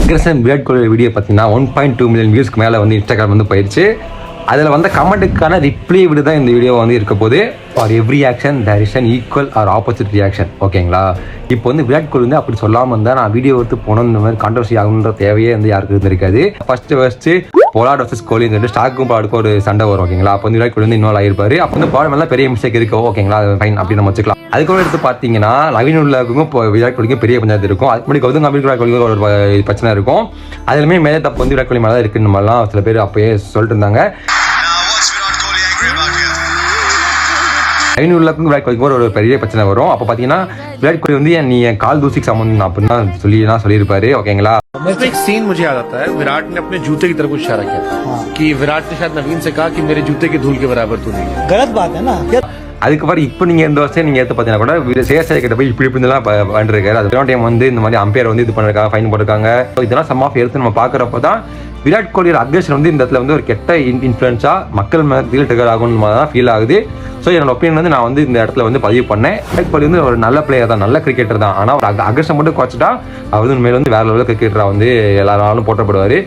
Aggression Virat Kohli video பார்த்தீங்கன்னா 1.2 million வியூஸ்க்கு மேலே வந்து இன்ஸ்டாகிராம் வந்து போயிடுச்சு. அதில் வந்த கமெண்ட்டுக்கான ரிப்ளை விட தான் இந்த வீடியோ வந்து இருக்க போது. For every action there is an equal or opposite reaction. ஓகேங்களா? இப்போ வந்து விராட் கோலி வந்து அப்படி சொல்லாமல் இருந்தால் நான் வீடியோ எடுத்து போனோம் இந்த மாதிரி கான்ட்ரவர்சி ஆகணுன்ற தேவையே வந்து யாருக்கு இருந்திருக்காது. ஃபர்ஸ்ட் பொலாட் வர்சஸ் கோலின்னு சொல்லிட்டு ஸ்டாக்கும் பொலாடுக்கும் ஒரு சண்டை வரும். ஓகேங்களா? அப்போ வந்து விராட் கோலி வந்து இன்வால்வ் ஆகிருப்பாரு. அப்போ வந்து பொலாட் மேலே பெரிய மிஸ்டேக் இருக்கு. ஓகேங்களா? அது ஃபைன் அப்படி நம்ம வச்சுக்கலாம். அதுக்கப்புறம் எடுத்து பார்த்தீங்கன்னா நவீன் உள்ளாவுக்கும் இப்போ விராட் கோலிக்கும் பெரிய பஞ்சாயத்து இருக்கும். அதுக்கு முன்னாடி கௌதம் கம்பீர் விராட் கோலிக்கும் ஒரு பிரச்சனை இருக்கும். அதுலேயுமே மேலே தப்பு வந்து விராட் கோலி மேலே தான் இருக்குன்னு மாதிரிலாம் சில பேர் அப்பயே சொல்லிட்டு இருந்தாங்க. நவீனுல்லாவுக்கும் விராட் கோலிக்கும் ஒரு பெரிய பிரச்சனை வரும். அப்போ பார்த்தீங்கன்னா விராட் கோலி வந்து நீ என் கால் தூசிக்கு சம்பந்தம் அப்படின்னு தான் சொல்லியிருப்பாரு. ओकेங்களா? एक सीन मुझे याद आता है, विराट ने अपने जूते की तरफ इशारा किया कि विराट ने शायद नवीन से कहा कि मेरे जूते की धूल के बराबर तू नहीं है. गलत बात है ना. அதுக்கப்புறம் இப்போ நீங்கள் இந்த வருஷம் நீங்கள் எடுத்து பார்த்தீங்கன்னா கூட சேஷை கிட்ட போய் இப்படி இப்படிலாம் பண்ணிருக்காரு. அது டைம் வந்து இந்த மாதிரி அம்பையர் வந்து இது பண்ணிருக்காங்க, ஃபைன் போட்டிருக்காங்க. இதெல்லாம் சம் ஆஃப் எடுத்து நம்ம பார்க்குறப்ப தான் விராட் கோலியோட அக்ரஷன் வந்து இந்த இடத்துல வந்து ஒரு கெட்ட இன்ஃப்ளூயன்ஸாக மக்கள் மத்தியில் ட்ரிகர் ஆகும்னு மாதிரி தான் ஃபீல் ஆகுது. ஸோ என்னோட ஒப்பீனியன் வந்து நான் வந்து இந்த இடத்துல வந்து பதிவு பண்ணேன். விராட் கோலி வந்து ஒரு நல்ல பிளேயர் தான், நல்ல கிரிக்கெட்டர் தான். ஆனால் ஒரு அக்ரஷன் மட்டும் குறைச்சிட்டா அவர் வந்து மேலே வந்து வேற லெவலில் கிரிக்கெட்டராக வந்து எல்லாராலும் போட்டப்படுவார்.